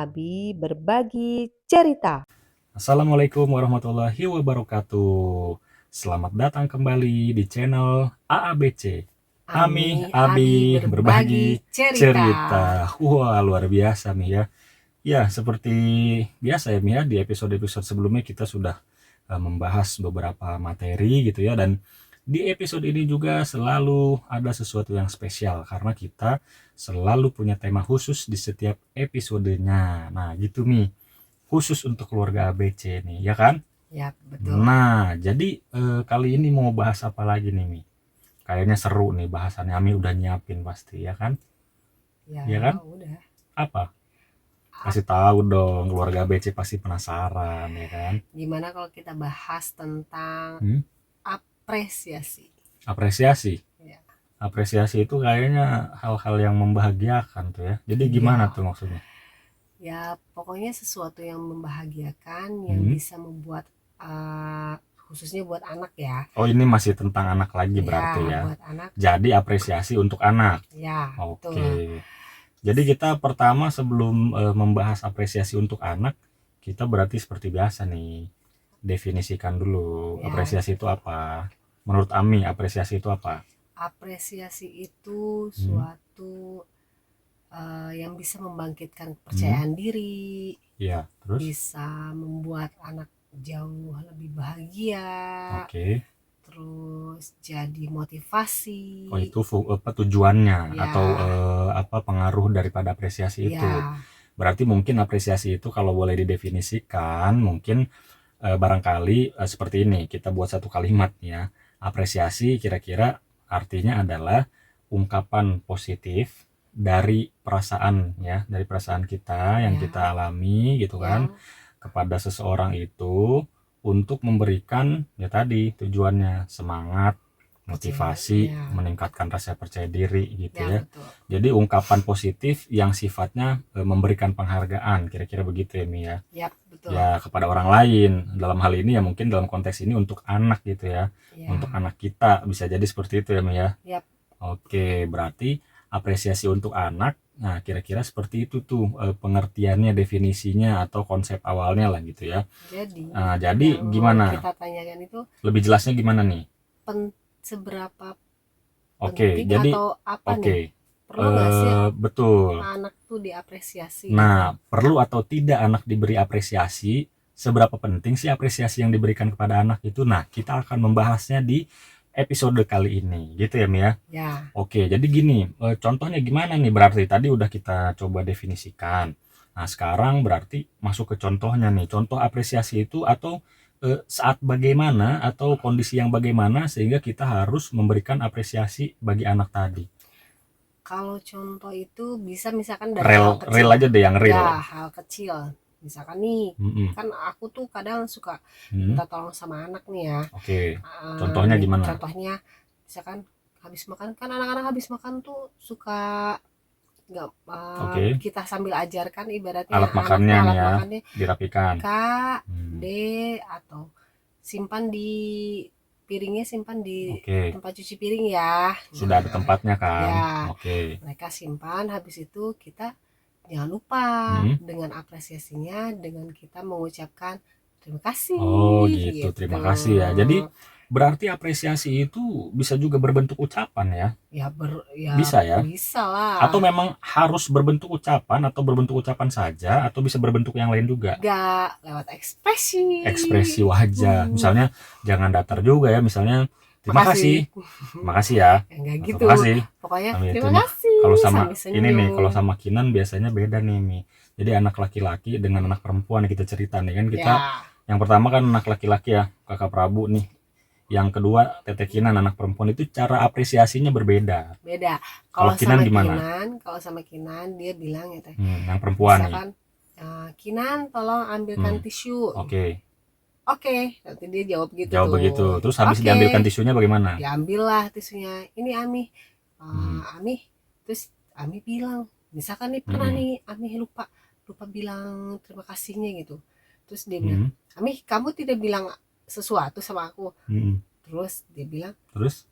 Abi berbagi cerita. Assalamualaikum warahmatullahi wabarakatuh. Selamat datang kembali di channel AABC. Ami, Abi Abi, berbagi berbagi cerita. cerita. Wah, luar biasa nih ya. Ya, seperti biasa ya Mi ya, di episode-episode sebelumnya kita sudah membahas beberapa materi gitu ya. Dan di episode ini juga selalu ada sesuatu yang spesial karena kita selalu punya tema khusus di setiap episodenya. Nah, gitu Mi, khusus untuk keluarga ABC nih, ya kan? Ya, betul. Nah, jadi kali ini mau bahas apa lagi nih, Mi? Kayaknya seru nih bahasannya. Ami udah nyiapin pasti, ya kan? Ya kan? Ya, udah. Apa? A- Kasih tahu dong, keluarga ABC pasti penasaran, ya kan? Gimana kalau kita bahas tentang Hmm? apresiasi? Apresiasi. Ya, Apresiasi itu kayaknya hal-hal yang membahagiakan tuh ya. Jadi gimana ya, tuh maksudnya? ya, pokoknya sesuatu yang membahagiakan yang Hmm? bisa membuat khususnya buat anak ya. Oh, ini masih tentang anak lagi berarti Ya, ya. buat anak. Jadi apresiasi untuk anak. Ya, betul. Oke. Jadi kita pertama sebelum membahas apresiasi untuk anak, kita berarti seperti biasa nih, definisikan dulu Ya, apresiasi itu apa. Menurut Ami, apresiasi itu apa? apresiasi itu Hmm, suatu yang bisa membangkitkan hmm, kepercayaan diri, ya, terus, bisa membuat anak jauh lebih bahagia, oke. terus jadi motivasi. Oh, itu apa tujuannya atau Ya, apa pengaruh daripada apresiasi itu? ya, Berarti mungkin apresiasi itu kalau boleh didefinisikan, mungkin barangkali seperti ini, kita buat satu kalimat ya. Apresiasi kira-kira artinya adalah ungkapan positif dari perasaan ya, dari perasaan kita yang ya, kita alami gitu kan, yang kepada seseorang itu untuk memberikan ya tadi tujuannya semangat, kecil, motivasi, ya, meningkatkan rasa percaya diri gitu ya ya. betul. Jadi ungkapan positif yang sifatnya memberikan penghargaan, kira-kira begitu ya Mi ya. Ya, betul. Ya kepada orang lain. Dalam hal ini ya mungkin dalam konteks ini untuk anak gitu ya. Untuk Ya, anak kita bisa jadi seperti itu ya Mi ya. ya. Oke, berarti apresiasi untuk anak. Nah, kira-kira seperti itu tuh pengertiannya, definisinya atau konsep awalnya lah gitu ya. Jadi Nah, jadi yang mau gimana? kita tanyakan itu Lebih jelasnya gimana nih? seberapa Oke, penting jadi atau apa oke. nih? Perlu nggak sih Betul. anak tuh diapresiasi gitu? Nah, perlu atau tidak anak diberi apresiasi? Seberapa penting sih apresiasi yang diberikan kepada anak itu? Nah, kita akan membahasnya di episode kali ini, gitu ya, Mia? Ya, Oke, jadi gini, contohnya gimana nih? Berarti tadi udah kita coba definisikan. Nah, sekarang berarti masuk ke contohnya nih. Contoh apresiasi itu atau saat bagaimana atau kondisi yang bagaimana sehingga kita harus memberikan apresiasi bagi anak tadi. kalau contoh itu bisa misalkan dari Real, hal kecil real ya. aja deh yang real. Ya, hal kecil. Misalkan nih, Mm-mm. kan aku tuh kadang suka Hmm. minta tolong sama anak nih ya. Oke, contohnya gimana? Contohnya, misalkan habis makan, kan anak-anak habis makan tuh suka nggak Oke, kita sambil ajarkan ibaratnya alat anak tuh makannya nih alat ya, makannya dirapikan. Kak, Hmm. D, atau simpan di piringnya, simpan di Oke, tempat cuci piring ya. sudah ada tempatnya kan? Ya, Oke. mereka simpan, habis itu kita jangan lupa Hmm. dengan apresiasinya, dengan kita mengucapkan terima Oh kasih gitu, terima gitu. kasih ya. Jadi berarti apresiasi itu bisa juga berbentuk ucapan ya? Ya Bisa ya? bisa lah. Atau memang harus berbentuk ucapan atau berbentuk ucapan saja atau bisa berbentuk yang lain juga? Enggak, lewat ekspresi. Ekspresi wajah. Misalnya jangan datar juga ya, misalnya terima Makasih. kasih. Terima kasih ya. Ya enggak Terima gitu. kasih. Pokoknya Nah, itu terima mah kalau kasih sama sambil ini nih, kalau senyum. sama Kinan biasanya beda nih, Mi. Jadi anak laki-laki dengan anak perempuan nih kita cerita nih kan kita Ya, yang pertama kan anak laki-laki ya, Kakak Prabu nih. Yang kedua Tete Kinan anak perempuan itu cara apresiasinya berbeda. beda. Kalau Kalau Kinan sama gimana? Kinan, kalau sama Kinan dia bilang ya teh, Yang perempuan nih. misalkan Kinan tolong ambilkan Hmm, tisu. oke. Oke, nanti dia jawab gitu Jawab begitu. tuh. Terus habis diambilkan Oke, tisunya bagaimana? diambillah tisunya. Ini Ami. Hmm, Ami, terus Ami bilang, misalkan nih pernah hmm, nih Ami lupa lupa bilang terima kasihnya gitu. Terus dia bilang, hmm, Ami kamu tidak bilang sesuatu sama aku. hmm. Terus dia bilang, Terus?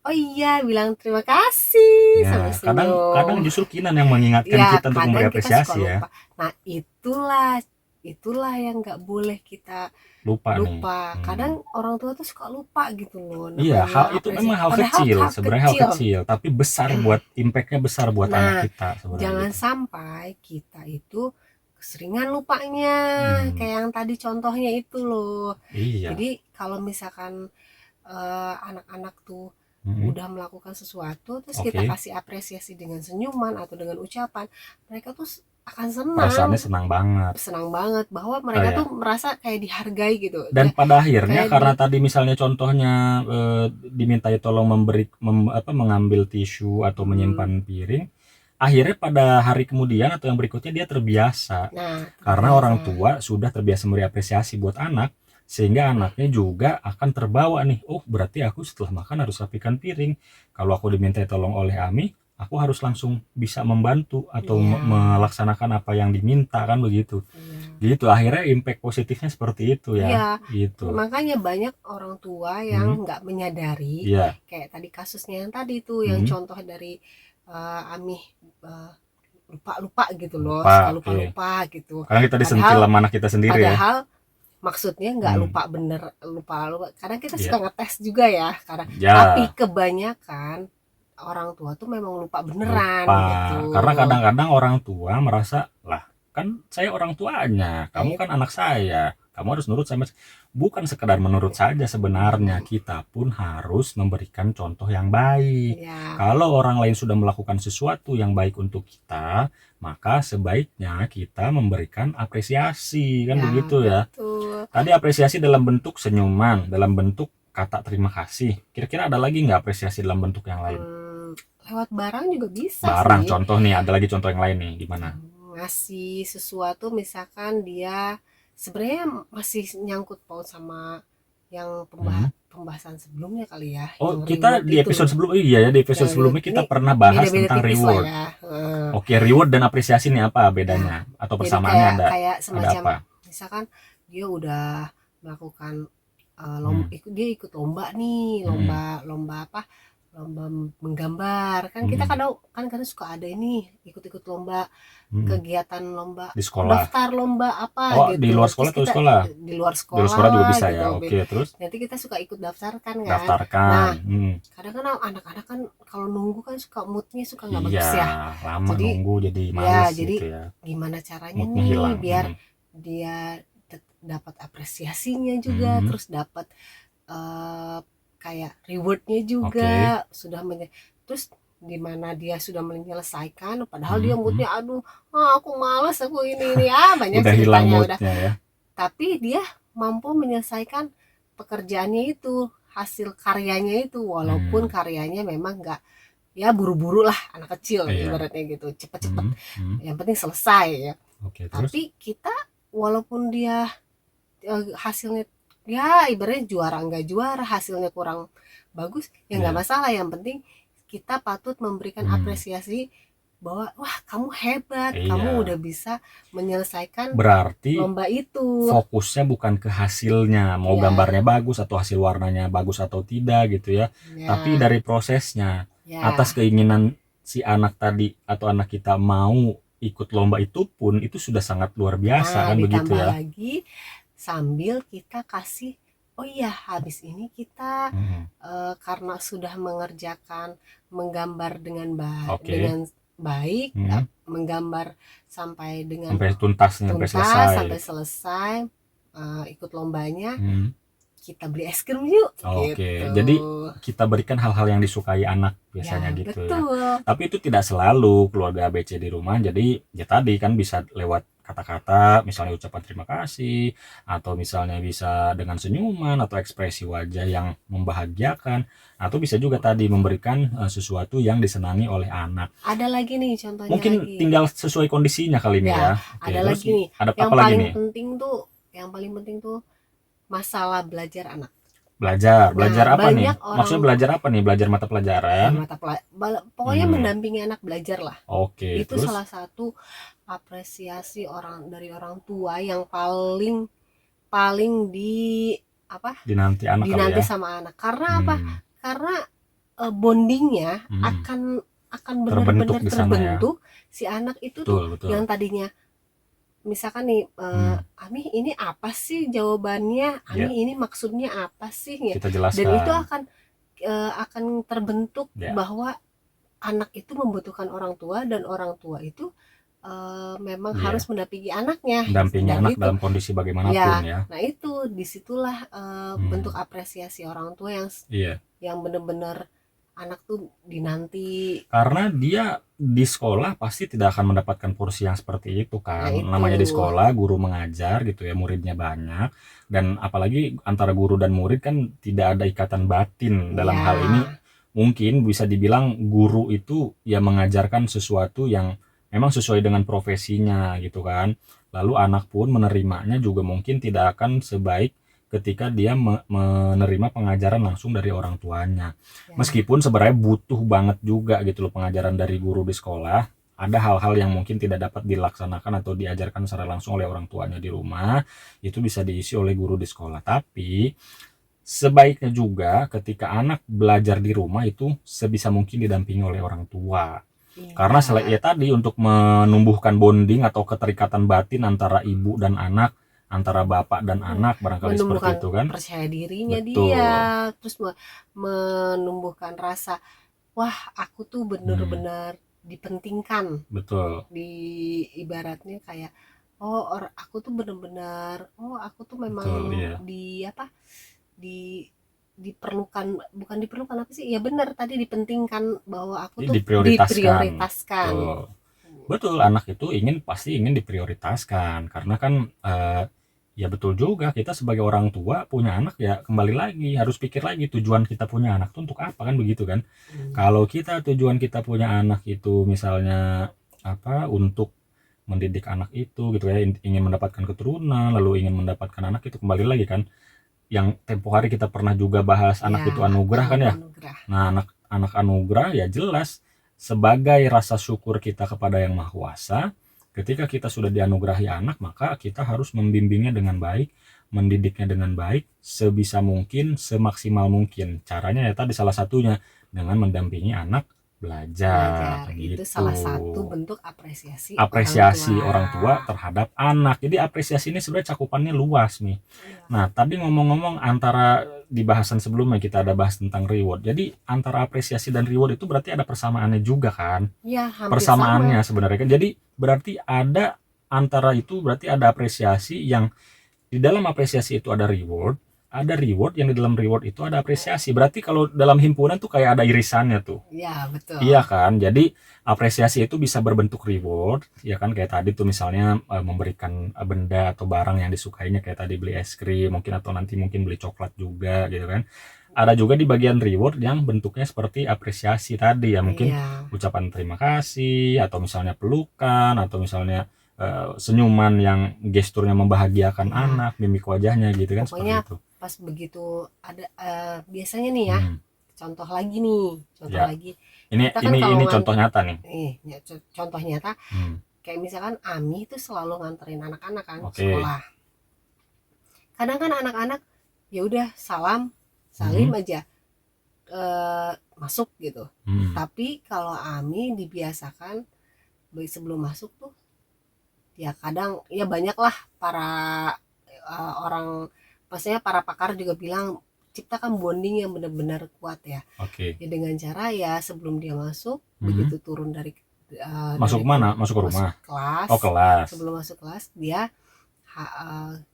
oh iya, bilang terima kasih sambil Ya, kadang senyum. justru Kinan yang mengingatkan Ya, kita untuk memberi kadang kita suka apresiasi ya. lupa. Nah, itulah yang nggak boleh kita Lupa nih. lupa. Kadang orang tua tuh suka lupa gitu loh, Iya, hal namanya itu memang apresiasi. hal Padahal kecil, hal sebenarnya hal kecil. kecil, tapi besar buat impactnya besar buat anak Nah, kita sebenarnya jangan gitu. sampai kita itu keseringan lupanya. Hmm, Kayak yang tadi contohnya itu loh. iya. Jadi kalau misalkan anak-anak tuh Mm-mm. udah melakukan sesuatu terus kita Oke, kasih apresiasi dengan senyuman atau dengan ucapan, mereka tuh akan senang, perasaannya senang banget. senang banget bahwa Oh mereka tuh ya. merasa kayak dihargai gitu. Dan pada akhirnya Kayak karena tadi misalnya contohnya dimintai tolong mengambil tisu atau hmm, menyimpan piring, akhirnya pada hari kemudian atau yang berikutnya dia terbiasa. nah Karena terbiasa. orang tua sudah terbiasa memberi apresiasi buat anak, sehingga anaknya juga akan terbawa nih, oh berarti aku setelah makan harus rapikan piring. Kalau aku diminta tolong oleh Ami, aku harus langsung bisa membantu atau Iya, melaksanakan apa yang diminta kan begitu. iya. Gitu, akhirnya impact positifnya seperti itu Iya, ya, gitu. makanya banyak orang tua yang Hmm, nggak menyadari, iya. kayak tadi kasusnya yang tadi tuh, yang Hmm, contoh dari Amih eh, lupa-lupa gitu loh, lupa, suka oke. lupa-lupa gitu. Karena kita disentil Padahal, sama anak kita sendiri ya. padahal maksudnya nggak Hmm, lupa bener, lupa-lupa. Kadang kita suka iya. ngetes juga ya, karena tapi Ya, kebanyakan orang tua tuh memang lupa beneran lupa. gitu. Karena kadang-kadang orang tua merasa, lah kan saya orang tuanya, Nah, kamu kan anak saya, kamu harus nurut sama. Bukan sekedar menurut saja sebenarnya, hmm, kita pun harus memberikan contoh yang baik. ya, Kalau orang lain sudah melakukan sesuatu yang baik untuk kita, maka sebaiknya kita memberikan apresiasi, kan ya begitu ya. betul. Tadi apresiasi dalam bentuk senyuman, dalam bentuk kata terima kasih. Kira-kira ada lagi nggak apresiasi dalam bentuk yang lain? Hmm, lewat barang juga bisa Barang, sih. contoh nih, ada lagi contoh yang lain nih, gimana? Ngasih sesuatu misalkan dia sebenarnya masih nyangkut paut sama yang Hmm. pembahasan sebelumnya kali ya, Oh, yang kita reward di itu episode loh. sebelum, iya ya, di Yang episode reward sebelumnya kita ini pernah bahas beda-beda tentang tipis lah reward. ya. Oke, reward dan apresiasi nih apa Ya, bedanya? Atau jadi persamaannya kayak ada? kayak Ada semacam apa? misalkan dia udah melakukan Hmm. dia ikut lomba nih, Hmm. lomba apa, lomba menggambar kan. Kita Hmm. kadang suka ada ini ikut-ikut lomba, Hmm. kegiatan lomba, Di sekolah. daftar lomba apa Oh, di gitu, luar sekolah terus atau di kita sekolah? di luar Di luar sekolah juga sekolah bisa gitu, ya. Oke, terus nanti kita suka ikut daftarkan kan. daftarkan. Nah, Hmm. kadang kan anak-anak kan kalau nunggu kan suka moodnya suka nggak Iya, bagus ya. lama Jadi nunggu jadi ya, males jadi gitu ya. gimana caranya Moodnya nih hilang. biar Hmm. dia dapat apresiasinya juga, Hmm. terus dapat eh, kayak rewardnya juga, Oke. sudah terus di mana dia sudah menyelesaikan padahal dia Hmm. Hmm. moodnya aduh, aku males, aku ini banyak Udah hilang ceritanya udah, moodnya ya. tapi dia mampu menyelesaikan pekerjaannya itu, hasil karyanya itu, walaupun Hmm. karyanya memang nggak, ya buru-buru lah, anak kecil Iya. ibaratnya gitu, cepet-cepet, Hmm. Hmm. yang penting selesai ya. Oke, terus? Tapi kita walaupun dia hasilnya ya ibaratnya juara enggak juara, hasilnya kurang bagus, ya nggak Iya. masalah, yang penting kita patut memberikan Hmm. apresiasi bahwa wah kamu hebat, kamu Iya. udah bisa menyelesaikan Berarti lomba itu. fokusnya bukan ke hasilnya, mau Ya, gambarnya bagus atau hasil warnanya bagus atau tidak gitu ya. Tapi ya, dari prosesnya, atas ya. keinginan si anak tadi atau anak kita mau ikut lomba itu pun itu sudah sangat luar biasa Nah, kan begitu ditambah ya. lagi sambil kita kasih, oh iya habis ini kita Hmm. karena sudah mengerjakan menggambar Oke. dengan baik, Hmm. menggambar sampai dengan Sampai tuntas nih, sampai tuntas selesai. sampai selesai, ikut lombanya, Hmm. kita beli es krim yuk Oke, gitu. jadi kita berikan hal-hal yang disukai anak Ya biasanya gitu ya. betul. Tapi itu tidak selalu keluarga ABC di rumah. Jadi ya tadi kan bisa lewat kata-kata, misalnya ucapan terima kasih, atau misalnya bisa dengan senyuman atau ekspresi wajah yang membahagiakan, atau bisa juga tadi memberikan sesuatu yang disenangi oleh anak. Ada lagi nih contohnya Mungkin lagi. tinggal sesuai kondisinya kali ini Ya, ya. Oke, ada terus lagi nih. ada Yang apa lagi paling nih? penting tuh, yang paling penting tuh masalah belajar anak. Belajar, Nah, belajar apa nih? banyak Maksudnya orang belajar apa nih? Belajar mata ya pelajaran? pokoknya Hmm. mendampingi anak belajar lah. Oke, Itu terus salah satu apresiasi dari orang tua yang paling paling di apa? dinanti anak kali Dinanti ya. sama anak. Karena apa? Hmm. Karena bondingnya Hmm. akan Terbentuk benar-benar di sana ya. terbentuk. Si anak itu tuh Betul, betul. yang tadinya misalkan nih, Hmm. "Ami ini apa sih jawabannya? Ya, Ami ini maksudnya apa sih?" Ya. kita Dan itu jelaskan. akan terbentuk Ya, bahwa anak itu membutuhkan orang tua dan orang tua itu memang harus iya. mendampingi anaknya. Mendampingi Dan anak itu dalam kondisi bagaimanapun ya, ya. nah itu disitulah bentuk Hmm. apresiasi orang tua Iya. yang benar-benar anak tuh dinanti. Karena dia di sekolah pasti tidak akan mendapatkan porsi yang seperti itu Nah kan. itu, Namanya di sekolah guru mengajar gitu ya, muridnya banyak, dan apalagi antara guru dan murid kan tidak ada ikatan batin. Dalam hal ini ya, mungkin bisa dibilang guru itu ya mengajarkan sesuatu yang memang sesuai dengan profesinya gitu kan. Lalu anak pun menerimanya juga mungkin tidak akan sebaik ketika dia menerima pengajaran langsung dari orang tuanya. ya, Meskipun sebenarnya butuh banget juga gitu loh pengajaran dari guru di sekolah. Ada hal-hal yang mungkin tidak dapat dilaksanakan atau diajarkan secara langsung oleh orang tuanya di rumah, itu bisa diisi oleh guru di sekolah. Tapi sebaiknya juga ketika anak belajar di rumah itu sebisa mungkin didampingi oleh orang tua. Karena selain iya, ya tadi untuk menumbuhkan bonding atau keterikatan batin antara ibu dan anak, antara bapak dan anak barangkali seperti menumbuhkan itu kan. percaya dirinya dia, Betul. terus menumbuhkan rasa, wah aku tuh Hmm, bener-bener dipentingkan, betul. di ibaratnya kayak, oh aku tuh bener-bener, oh aku tuh memang Betul, iya. di apa, di diperlukan, bukan diperlukan apa sih, ya benar tadi dipentingkan bahwa aku Jadi tuh diprioritaskan. diprioritaskan. Betul. Betul, anak itu pasti ingin diprioritaskan karena kan ya betul juga kita sebagai orang tua punya anak ya kembali lagi harus pikir lagi tujuan kita punya anak itu untuk apa kan begitu kan. Hmm. Kalau kita tujuan kita punya anak itu misalnya apa untuk mendidik anak itu gitu ya ingin mendapatkan keturunan lalu ingin mendapatkan anak itu kembali lagi kan yang tempo hari kita pernah juga bahas anak Ya, itu anugerah kan anak ya. anugerah. Nah, anak anugerah ya jelas sebagai rasa syukur kita kepada Yang Maha Kuasa, ketika kita sudah dianugerahi anak, maka kita harus membimbingnya dengan baik, mendidiknya dengan baik, sebisa mungkin, semaksimal mungkin. Caranya ya tadi salah satunya dengan mendampingi anak belajar Belajar itu gitu. salah satu bentuk apresiasi orang Apresiasi tua. orang tua terhadap anak. Jadi apresiasi ini sebenarnya cakupannya luas nih. Iya. Nah, tadi ngomong-ngomong antara di bahasan sebelumnya kita ada bahas tentang reward. Jadi antara apresiasi dan reward itu berarti ada persamaannya juga kan? Iya, hampir sama. Persamaannya sebenarnya kan. Jadi berarti ada antara itu berarti ada apresiasi yang di dalam apresiasi itu ada reward yang di dalam reward itu ada apresiasi. Berarti kalau dalam himpunan tuh kayak ada irisannya tuh. Iya, betul. Iya kan, jadi apresiasi itu bisa berbentuk reward, ya kan kayak tadi tuh misalnya memberikan benda atau barang yang disukainya kayak tadi beli es krim mungkin atau nanti mungkin beli coklat juga gitu kan. Ada juga di bagian reward yang bentuknya seperti apresiasi tadi ya mungkin Iya. ucapan terima kasih atau misalnya pelukan atau misalnya senyuman yang gesturnya membahagiakan Iya. anak, mimik wajahnya gitu kan Pokoknya seperti itu. pas begitu ada biasanya nih ya, Hmm, contoh lagi nih, contoh ya. lagi. Ini Kita kan ini kalau ini contoh nyata nih. contoh nyata Hmm, kayak misalkan Ami itu selalu nganterin anak-anak kan oke. sekolah. Kadang kan anak-anak ya udah salam, salim Hmm, aja masuk gitu. hmm. Tapi kalau Ami dibiasakan sebelum masuk tuh ya kadang ya banyak lah para orang, maksudnya para pakar juga bilang ciptakan bonding yang benar-benar kuat ya. Oke. Ya dengan cara ya sebelum dia masuk, Hmm. begitu turun Masuk dari mana? Masuk ke masuk rumah. kelas, Oh, kelas. sebelum masuk kelas dia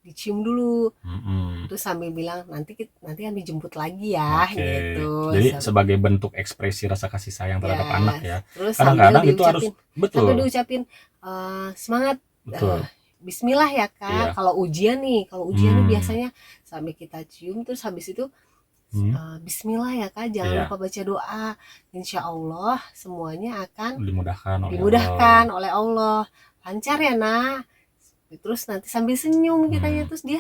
dicium dulu, Hmm. terus sambil bilang nanti kami jemput lagi ya Oke. gitu. Jadi sebagai bentuk ekspresi rasa kasih sayang terhadap anak Ya, ya. terus Kadang-kadang itu harus sambil betul, diucapin semangat, betul. Bismillah ya kak. Iya. Kalau ujian nih Hmm. biasanya sampai kita cium terus habis itu Hmm. Bismillah ya kak, jangan Iya. lupa baca doa. Insya Allah semuanya akan Dimudahkan oleh dimudahkan Allah. oleh Allah. Lancar ya nak. Terus nanti sambil senyum kitanya, Hmm. terus dia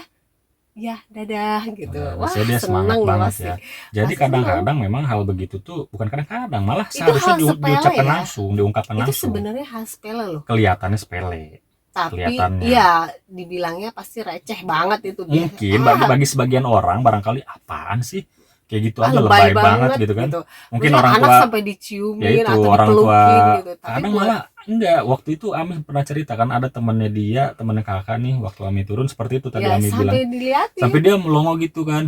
ya dadah gitu. Udah, Wah biasanya dia semangat seneng ya banget pasti, ya. Jadi pasti seneng. kadang-kadang memang hal begitu tuh bukan kadang-kadang, malah Itu seharusnya hal sepele diucapkan ya. langsung, diungkapkan Itu langsung. sebenarnya hal sepele loh. Kelihatannya sepele, Tapi kelihatannya. iya dibilangnya pasti receh banget itu dia. Mungkin bagi sebagian orang barangkali apaan sih kayak gitu Ah, aja lebay lebay banget banget gitu kan. gitu. Mungkin Maksudnya orang anak tua sampai ya diciumin itu atau orang tua dipelukin gitu. Tapi kadang buat malah enggak. Waktu itu Ami pernah cerita kan ada temennya dia, temennya kakak nih, waktu Ami turun seperti itu tadi ya Ami bilang, sampai sampai diliatin. dia melongo gitu kan.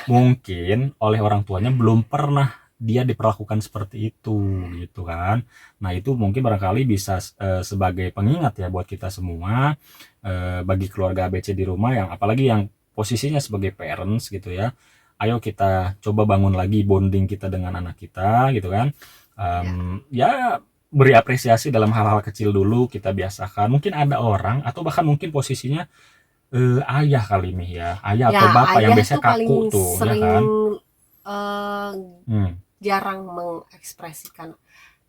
Mungkin oleh orang tuanya belum pernah dia diperlakukan seperti itu gitu kan. Nah itu mungkin barangkali bisa sebagai pengingat ya buat kita semua, bagi keluarga ABC di rumah yang apalagi yang posisinya sebagai parents gitu ya. Ayo kita coba bangun lagi bonding kita dengan anak kita gitu kan. Ya, Ya beri apresiasi dalam hal-hal kecil dulu, kita biasakan. Mungkin ada orang atau bahkan mungkin posisinya ayah kali nih ya, ayah ya atau bapak yang ayah biasanya tuh paling kaku tuh ya sering kan. eh, Hmm. jarang mengekspresikan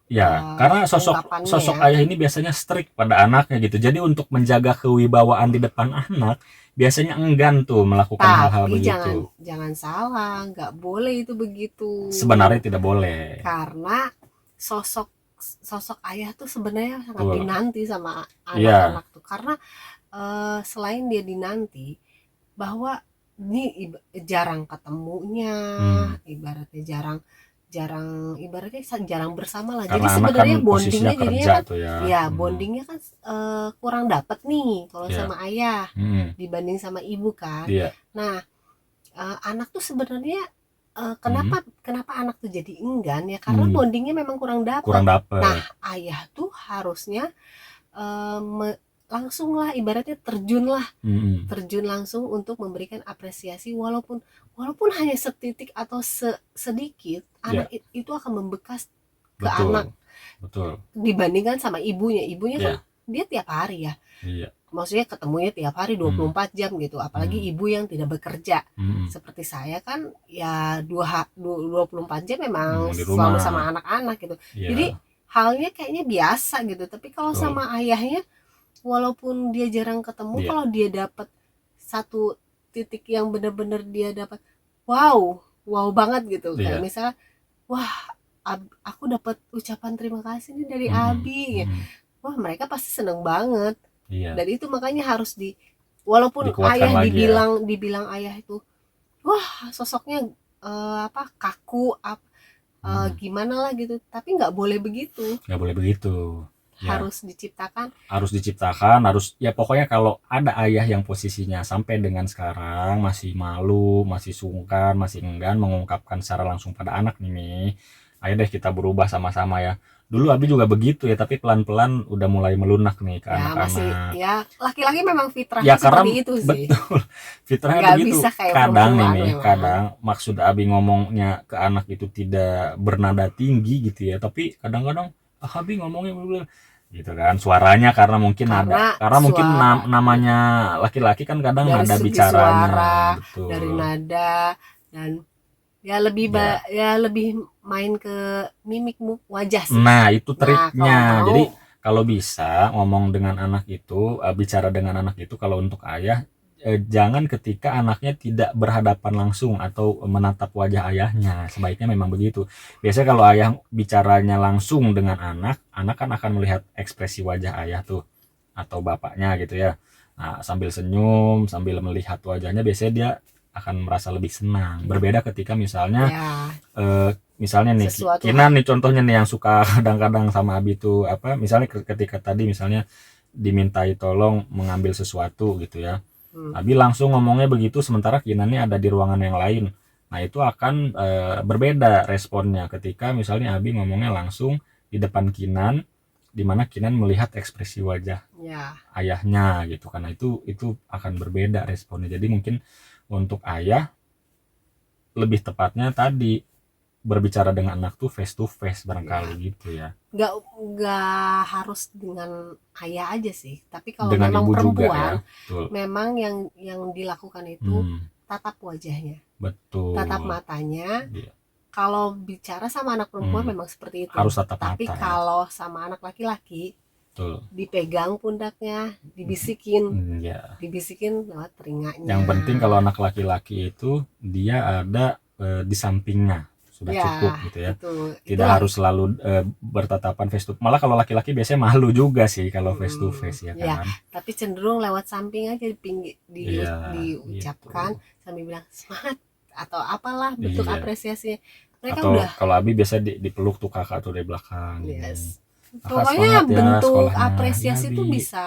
Ya, karena sosok ungkapannya sosok ya. ayah ini biasanya strict pada anaknya gitu. Jadi untuk menjaga kewibawaan di depan anak, biasanya enggan tuh melakukan hal-hal Tapi jangan begitu. jangan salah, nggak boleh itu begitu. Sebenarnya tidak boleh. Karena sosok sosok ayah tuh sebenarnya sangat Betul. dinanti sama Iya. anak-anak tuh. Karena selain dia dinanti, bahwa ini jarang ketemunya, Hmm. ibaratnya jarang jarang ibaratnya jarang bersama lah. Jadi Karena anak kan sebenarnya posisinya bondingnya jadinya kerja kan, tuh ya. ya bondingnya kan kurang dapet nih kalau Iya. sama ayah Hmm. dibanding sama ibu kan. Iya. Nah, anak tuh sebenarnya Hmm. kenapa kenapa anak tuh jadi enggan ya karena Hmm. bondingnya memang kurang dapet. Kurang Nah, dapet. ayah tuh harusnya langsung lah ibaratnya Hmm. terjun langsung untuk memberikan apresiasi walaupun walaupun hanya setitik atau sedikit, anak Iya. itu akan membekas ke anak Betul. Betul. dibandingkan sama ibunya. Ibunya kan Iya. dia tiap hari ya, Iya. maksudnya ketemunya tiap hari Hmm. 24 jam gitu, apalagi Hmm. ibu yang tidak bekerja Hmm. seperti saya kan ya 24 jam memang Memang di selalu rumah. sama anak-anak gitu. Jadi Iya. halnya kayaknya biasa gitu, tapi kalau Betul. sama ayahnya walaupun dia jarang ketemu, Iya. kalau dia dapat satu titik yang benar-benar dia dapat, wow wow banget gitu, kayak Iya. misalnya wah aku dapat ucapan terima kasih nih dari Hmm. Abi ya. Hmm. Wah mereka pasti seneng banget. Iya. Dan itu makanya harus walaupun Dikuatkan ayah lagi ya. dibilang ayah itu wah sosoknya apa kaku Hmm. gimana lah gitu, tapi nggak boleh begitu. Nggak boleh begitu ya. Harus diciptakan. Harus ya pokoknya kalau ada ayah yang posisinya sampai dengan sekarang masih malu, masih sungkan, masih enggan mengungkapkan secara langsung pada anak nih, ayo deh kita berubah sama-sama ya. Dulu Abi juga begitu ya, tapi pelan-pelan udah mulai melunak nih ke Ya masih anak-anak. ya laki-laki memang Ya fitrahnya karena seperti itu sih. betul, fitrahnya Nggak begitu. bisa kayak Kadang nih perempuan nih, memang. kadang maksud Abi ngomongnya ke anak itu tidak bernada tinggi gitu ya, tapi kadang-kadang Abi ngomongnya gitu kan, suaranya karena mungkin Karena mungkin suara namanya laki-laki kan kadang dari nada segi suara, bicaranya dari betul. nada, dan Ya. ya lebih main ke mimik wajah sih. Nah, itu Nah, kalau triknya. mau Jadi kalau bisa ngomong dengan anak itu, bicara dengan anak itu kalau untuk ayah, jangan ketika anaknya tidak berhadapan langsung atau menatap wajah ayahnya. Sebaiknya memang begitu. Biasanya kalau ayah bicaranya langsung dengan anak, anak kan akan melihat ekspresi wajah ayah tuh atau bapaknya gitu ya. Nah, sambil senyum, sambil melihat wajahnya biasanya dia akan merasa lebih senang. Berbeda ketika misalnya ya misalnya nih sesuatu Kinan nih contohnya nih yang suka kadang-kadang sama Abi tuh apa misalnya ketika tadi misalnya dimintai tolong mengambil sesuatu gitu ya. hmm, Abi langsung ngomongnya begitu sementara Kinannya ada di ruangan yang lain. Nah, itu akan berbeda responnya ketika misalnya Abi ngomongnya langsung di depan Kinan di mana Kinan melihat ekspresi wajah ya ayahnya gitu karena itu akan berbeda responnya. Jadi mungkin untuk ayah lebih tepatnya tadi berbicara dengan anak tuh face to face barangkali ya gitu ya. nggak harus dengan ayah aja sih, tapi kalau Dengan memang ibu juga ya. perempuan Betul. memang yang dilakukan itu Hmm, tatap wajahnya, tatap betul. matanya. Iya. Kalau bicara sama anak perempuan Hmm, memang seperti itu, harus tatap tapi mata ya. kalau sama anak laki-laki Betul. dipegang pundaknya, dibisikin Ya. dibisikin lewat Yang penting kalau telinganya. anak laki-laki itu dia ada di sampingnya sudah Ya cukup gitu ya. itu Tidak itulah. harus selalu bertatapan face to face. Malah kalau laki-laki biasanya malu juga sih kalau face to Mm, face ya ya kan. tapi cenderung lewat samping aja Iya, gitu. diucapkan sambil bilang semangat atau apalah bentuk Iya. apresiasi. Mereka Atau udah kalau Abi biasa dipeluk tuh kakak tuh dari belakang gini. yes. Kakak Pokoknya semangat ya bentuk sekolahnya. Ya apresiasi tuh Bi. bisa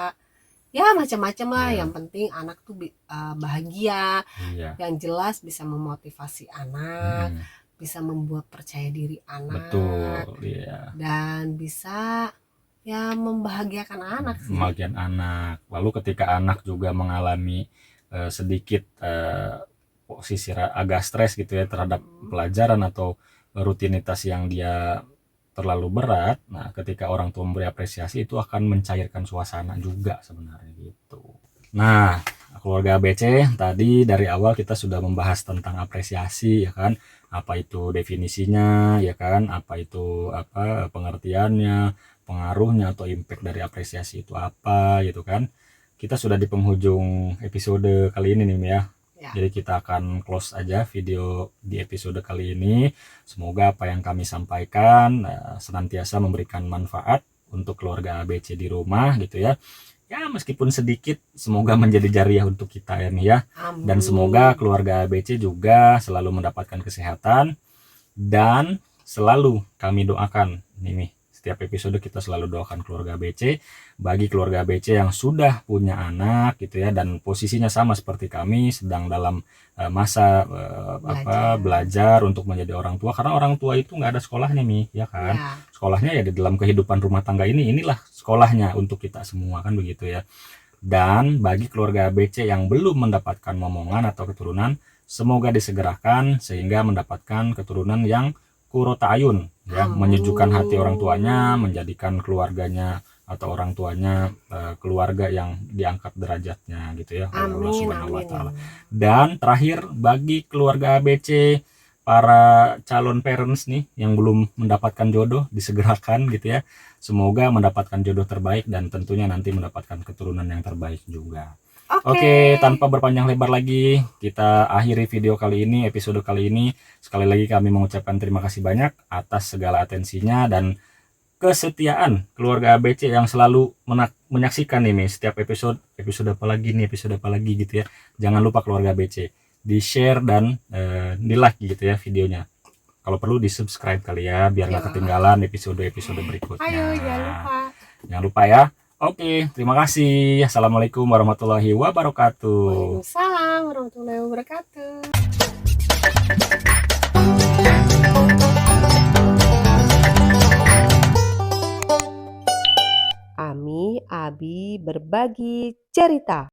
ya macam-macam lah. Iya. Yang penting anak tuh bahagia. Iya. Yang jelas bisa memotivasi anak, bisa membuat percaya diri anak. Betul, iya. Dan bisa ya membahagiakan anak sih. Membahagiakan anak. Lalu ketika anak juga mengalami sedikit posisi agak stres gitu ya terhadap pelajaran atau rutinitas yang dia terlalu berat, nah ketika orang tua memberi apresiasi itu akan mencairkan suasana juga sebenarnya gitu. Nah, keluarga ABC tadi dari awal kita sudah membahas tentang apresiasi ya kan, apa itu definisinya ya kan, apa itu pengertiannya, pengaruhnya atau impact dari apresiasi itu apa gitu kan. Kita sudah di penghujung episode kali ini nih ya. Jadi kita akan close aja video di episode kali ini. Semoga apa yang kami sampaikan senantiasa memberikan manfaat untuk keluarga ABC di rumah gitu ya. Ya meskipun sedikit, semoga menjadi jariah untuk kita ya nih ya. Dan semoga keluarga ABC juga selalu mendapatkan kesehatan. Dan selalu kami doakan nih setiap episode kita selalu doakan keluarga ABC. Bagi keluarga ABC yang sudah punya anak gitu ya dan posisinya sama seperti kami sedang dalam masa belajar untuk menjadi orang tua, karena orang tua itu nggak ada sekolahnya nih ya kan. Sekolahnya ya di dalam kehidupan rumah tangga inilah sekolahnya untuk kita semua kan begitu ya. Dan bagi keluarga ABC yang belum mendapatkan momongan atau keturunan, semoga disegerakan sehingga mendapatkan keturunan yang qurrata ayun ya, menyejukkan hati orang tuanya, menjadikan keluarganya atau orang tuanya keluarga yang diangkat derajatnya gitu ya oleh Allah Subhanahu wa taala. Dan terakhir bagi keluarga ABC para calon parents nih yang belum mendapatkan jodoh, disegerakan gitu ya. Semoga mendapatkan jodoh terbaik dan tentunya nanti mendapatkan keturunan yang terbaik juga. Oke, tanpa berpanjang lebar lagi, kita akhiri video kali ini, episode kali ini. Sekali lagi kami mengucapkan terima kasih banyak atas segala atensinya dan kesetiaan keluarga ABC yang selalu menyaksikan ini setiap episode apa lagi gitu ya. Jangan lupa keluarga ABC, di-share dan di-like gitu ya videonya. Kalau perlu di-subscribe kali ya, biar nggak ketinggalan episode-episode berikutnya. Ayo, jangan lupa. Jangan lupa ya. Oke, terima kasih. Assalamualaikum warahmatullahi wabarakatuh. Waalaikumsalam warahmatullahi wabarakatuh. Ami, Abi berbagi cerita.